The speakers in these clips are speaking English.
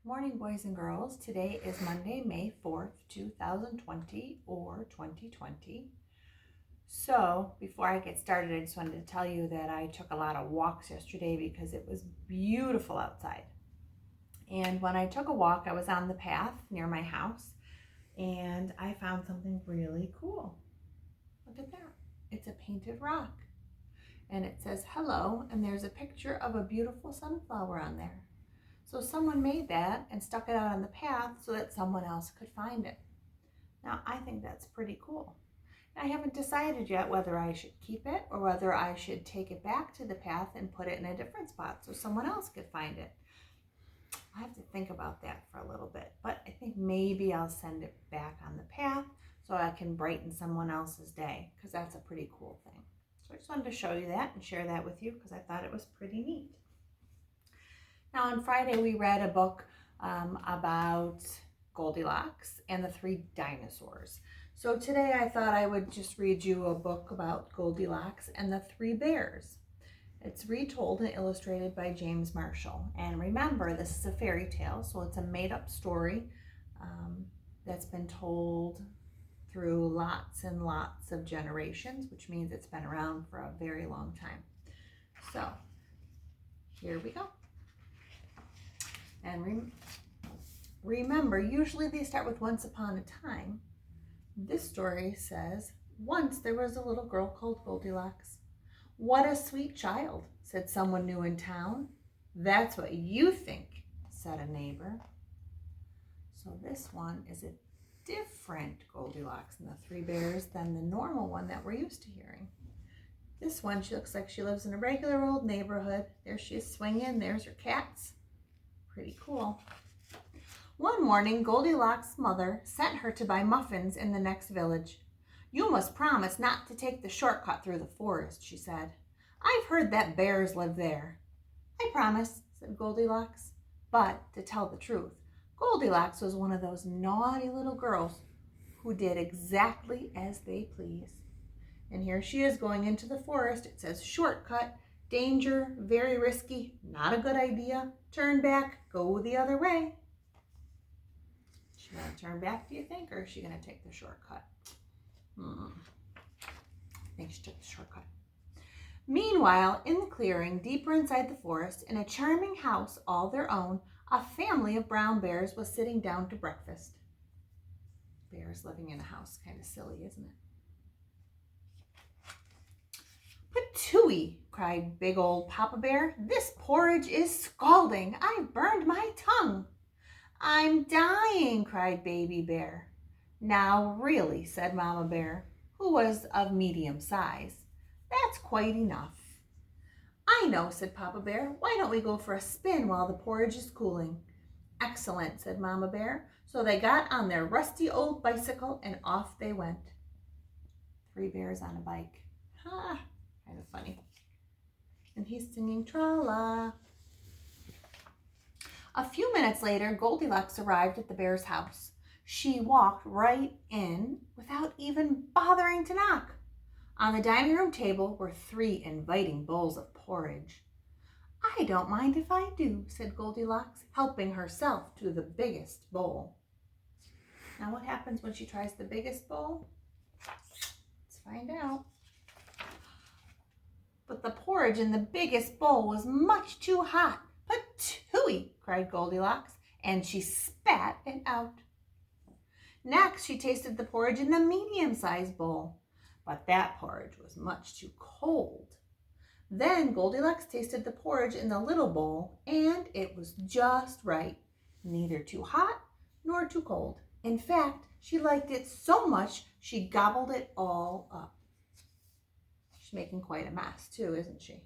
Morning, boys and girls. Today is Monday, May 4th, 2020 or 2020. So before I get started, I just wanted to tell you that I took a lot of walks yesterday because it was beautiful outside. And when I took a walk, I was on the path near my house and I found something really cool. Look at that. It's a painted rock and it says hello, and there's a picture of a beautiful sunflower on there. So someone made that and stuck it out on the path so that someone else could find it. Now, I think that's pretty cool. I haven't decided yet whether I should keep it or whether I should take it back to the path and put it in a different spot so someone else could find it. I have to think about that for a little bit, but I think maybe I'll send it back on the path so I can brighten someone else's day, because that's a pretty cool thing. So I just wanted to show you that and share that with you because I thought it was pretty neat. Now on Friday we read a book about Goldilocks and the three dinosaurs. So today I thought I would just read you a book about Goldilocks and the three bears. It's retold and illustrated by James Marshall. And remember, this is a fairy tale, so it's a made-up story that's been told through lots and lots of generations, which means it's been around for a very long time. So here we go. And remember, usually they start with once upon a time. This story says, once there was a little girl called Goldilocks. What a sweet child, said someone new in town. That's what you think, said a neighbor. So this one is a different Goldilocks and the three bears than the normal one that we're used to hearing. This one, she looks like she lives in a regular old neighborhood. There she is swinging. There's her cats. Pretty cool. One morning, Goldilocks' mother sent her to buy muffins in the next village. You must promise not to take the shortcut through the forest, she said. I've heard that bears live there. I promise, said Goldilocks. But, to tell the truth, Goldilocks was one of those naughty little girls who did exactly as they please. And here she is going into the forest. It says shortcut. Danger, very risky, not a good idea. Turn back, go the other way. Is she going to turn back, do you think, or is she going to take the shortcut? I think she took the shortcut. Meanwhile, in the clearing, deeper inside the forest, in a charming house all their own, a family of brown bears was sitting down to breakfast. Bears living in a house, kind of silly, isn't it? Patooey, cried big old Papa Bear. This porridge is scalding. I've burned my tongue. I'm dying, cried Baby Bear. Now really, said Mama Bear, who was of medium size. That's quite enough. I know, said Papa Bear. Why don't we go for a spin while the porridge is cooling? Excellent, said Mama Bear. So they got on their rusty old bicycle and off they went. Three bears on a bike. Ha! Kind of funny. And he's singing tra-la. A few minutes later, Goldilocks arrived at the bear's house. She walked right in without even bothering to knock. On the dining room table were three inviting bowls of porridge. I don't mind if I do, said Goldilocks, helping herself to the biggest bowl. Now what happens when she tries the biggest bowl? Let's find out. But the porridge in the biggest bowl was much too hot. Patooey, cried Goldilocks, and she spat it out. Next, she tasted the porridge in the medium-sized bowl, but that porridge was much too cold. Then Goldilocks tasted the porridge in the little bowl, and it was just right, neither too hot nor too cold. In fact, she liked it so much she gobbled it all up. She's making quite a mess too, isn't she?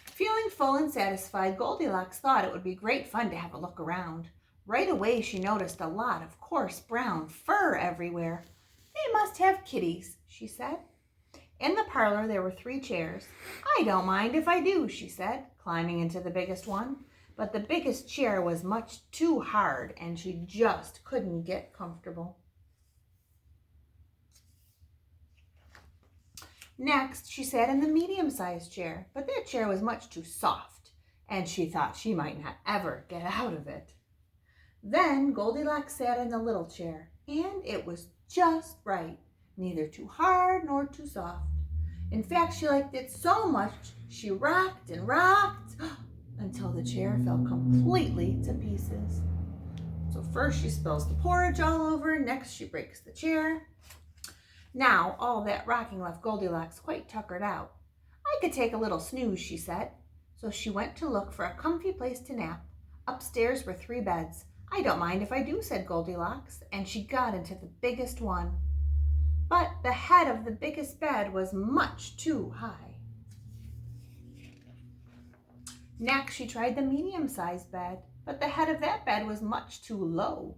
Feeling full and satisfied, Goldilocks thought it would be great fun to have a look around. Right away, she noticed a lot of coarse brown fur everywhere. They must have kitties, she said. In the parlor, there were three chairs. I don't mind if I do, she said, climbing into the biggest one. But the biggest chair was much too hard, and she just couldn't get comfortable. Next, she sat in the medium-sized chair, but that chair was much too soft, and she thought she might not ever get out of it. Then Goldilocks sat in the little chair, and it was just right, neither too hard nor too soft. In fact, she liked it so much she rocked and rocked until the chair fell completely to pieces. So first she spills the porridge all over, next she breaks the chair. Now all that rocking left Goldilocks quite tuckered out. I could take a little snooze, she said. So she went to look for a comfy place to nap. Upstairs were 3 beds. I don't mind if I do, said Goldilocks, and she got into the biggest one. But the head of the biggest bed was much too high. Next, she tried the medium-sized bed, but the head of that bed was much too low.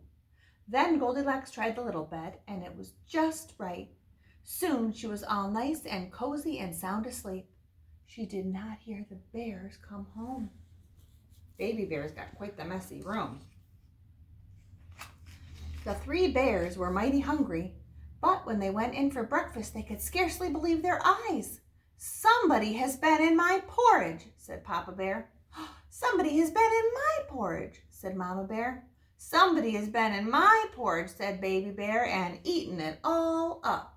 Then Goldilocks tried the little bed, and it was just right. Soon she was all nice and cozy and sound asleep. She did not hear the bears come home. Baby bears got quite the messy room. The 3 bears were mighty hungry, but when they went in for breakfast, they could scarcely believe their eyes. Somebody has been in my porridge, said Papa Bear. Somebody has been in my porridge, said Mama Bear. Somebody has been in my porridge, said Baby Bear, and eaten it all up.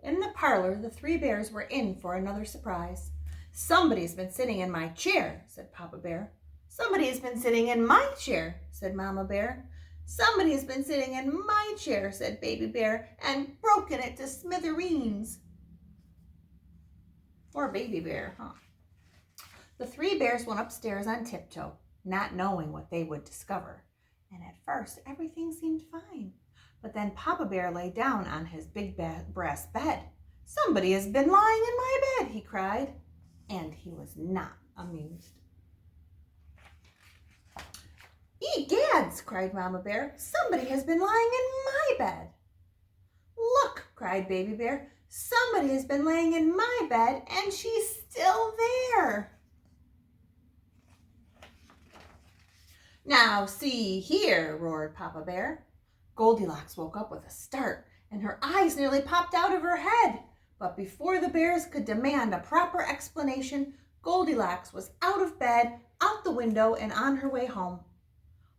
In the parlor, the 3 bears were in for another surprise. Somebody's been sitting in my chair, said Papa Bear. Somebody has been sitting in my chair, said Mama Bear. Somebody has been sitting in my chair, said Baby Bear, and broken it to smithereens. Poor Baby Bear, huh? The 3 bears went upstairs on tiptoe, not knowing what they would discover. And at first, everything seemed fine. But then Papa Bear lay down on his big brass bed. Somebody has been lying in my bed, he cried. And he was not amused. Egads, cried Mama Bear. Somebody has been lying in my bed. Look, cried Baby Bear. Somebody has been laying in my bed, and she's still there. Now see here, roared Papa Bear. Goldilocks woke up with a start, and her eyes nearly popped out of her head. But before the bears could demand a proper explanation, Goldilocks was out of bed, out the window, and on her way home.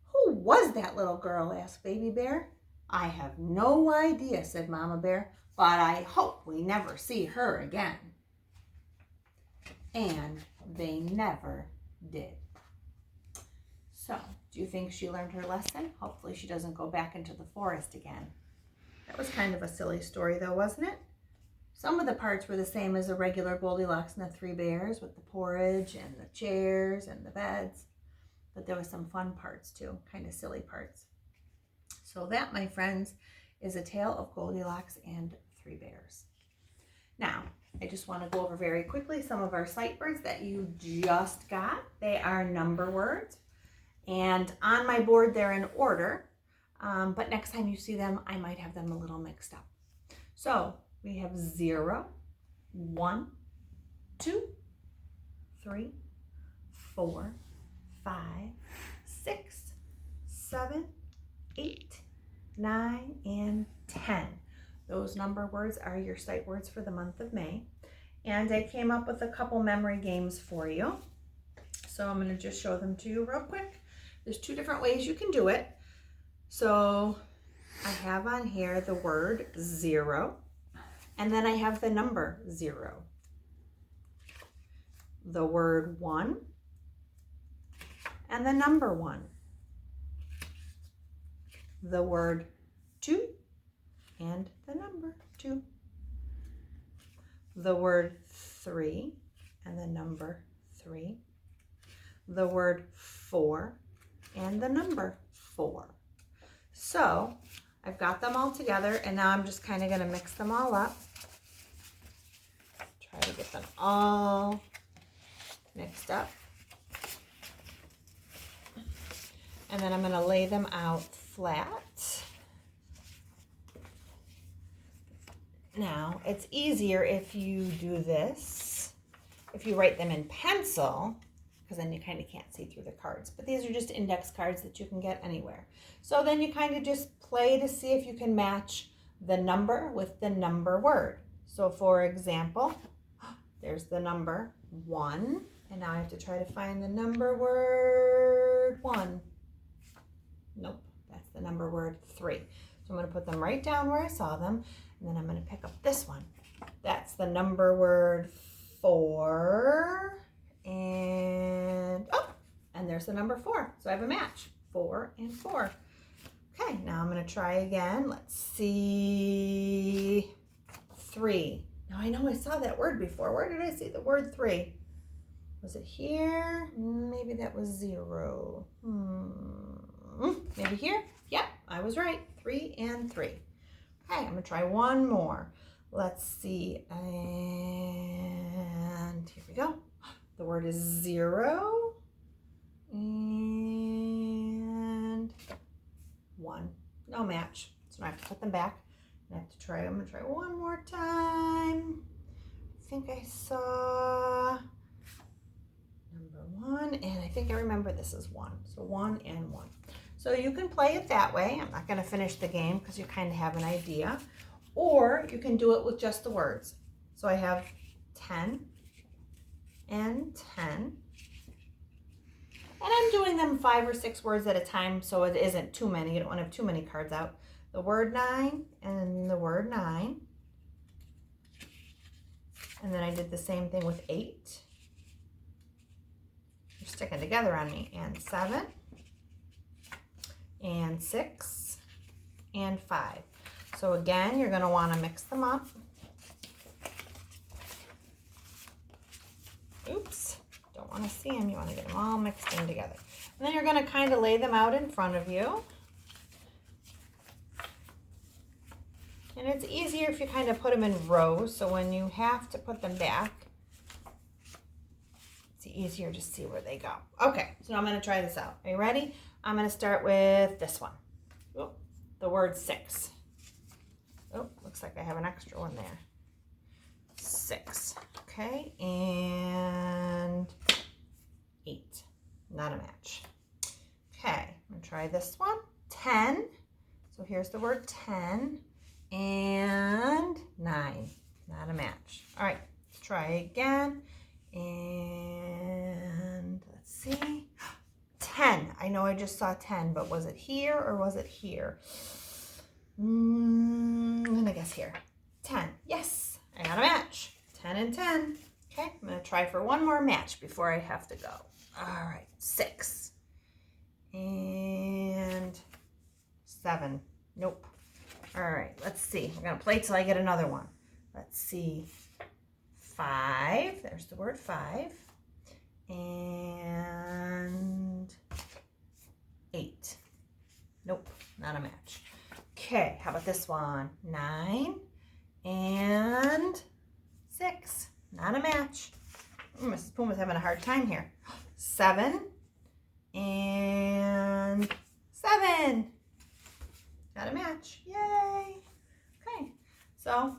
Who was that little girl? Asked Baby Bear. I have no idea, said Mama Bear, but I hope we never see her again. And they never did. So, do you think she learned her lesson? Hopefully she doesn't go back into the forest again. That was kind of a silly story though, wasn't it? Some of the parts were the same as a regular Goldilocks and the 3 bears, with the porridge and the chairs and the beds. But there was some fun parts too, kind of silly parts. So that, my friends, is a tale of Goldilocks and 3 bears. Now, I just want to go over very quickly some of our sight words that you just got. They are number words. And on my board, they're in order. But next time you see them, I might have them a little mixed up. So we have 0, 1, 2, 3, 4, 5, 6, 7, 8, 9, and 10. Those number words are your sight words for the month of May. And I came up with a couple memory games for you. So I'm going to just show them to you real quick. There's 2 different ways you can do it. So I have on here the word 0, and then I have the number 0. The word 1, and the number 1. The word 2, and the number 2. The word 3, and the number 3. The word 4, and the number 4. So I've got them all together, and now I'm just kind of going to mix them all up. Try to get them all mixed up. And then I'm going to lay them out flat. Now, it's easier if you do this, if you write them in pencil, because then you kind of can't see through the cards. But these are just index cards that you can get anywhere. So then you kind of just play to see if you can match the number with the number word. So for example, there's the number 1 And now I have to try to find the number word 1. Nope, that's the number word 3. So I'm going to put them right down where I saw them, and then I'm going to pick up this one. That's the number word 4, and there's the number 4. So I have a match, 4 and 4. Okay, now I'm going to try again. Let's see, 3. Now I know I saw that word before. Where did I see the word 3? Was it here? Maybe that was 0. Maybe here? Yep, I was right. 3 and 3. Okay, I'm going to try one more. Let's see. And here we go. The word is 0 and 1. No match. So I have to put them back. I have to try. I'm going to try one more time. I think I saw number 1, and I think I remember this is 1. So 1 and 1. So you can play it that way. I'm not going to finish the game because you kind of have an idea. Or you can do it with just the words. So I have 10 and 10. And I'm doing them 5 or 6 words at a time so it isn't too many. You don't want to have too many cards out. The word 9 and the word 9. And then I did the same thing with 8. You're sticking together on me. And 7. And 6. And 5. So again, you're going to want to mix them up. Oops. Don't want to see them. You want to get them all mixed in together. And then you're going to kind of lay them out in front of you. And it's easier if you kind of put them in rows, so when you have to put them back, it's easier to see where they go. Okay, so I'm going to try this out. Are you ready? I'm going to start with this one. Oh, the word 6. Oh, looks like I have an extra one there. 6. Okay, and 8. Not a match. Okay, I'm going to try this one. 10. So here's the word 10. And 9. Not a match. All right, let's try again. And let's see. 10. I know I just saw 10, but was it here or was it here? I'm going to guess here. 10. Yes, I got a match. 10 and 10. Okay, I'm going to try for one more match before I have to go. All right, 6. And 7. Nope. All right, let's see. We're going to play till I get another one. Let's see. 5. There's the word 5. And 8. Nope, not a match. Okay, how about this one? 9 and 6. Not a match. Mrs. Puma's having a hard time here. 7 and 7. Got a match. Yay. Okay, so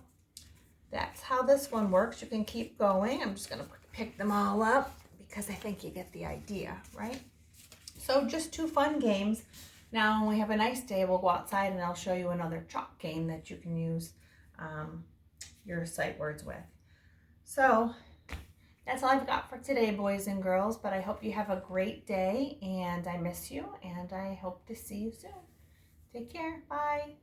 that's how this one works. You can keep going. I'm just going to pick them all up because I think you get the idea, right? So just 2 fun games. Now, when we have a nice day, we'll go outside and I'll show you another chalk game that you can use your sight words with. So that's all I've got for today, boys and girls, but I hope you have a great day, and I miss you, and I hope to see you soon. Take care. Bye.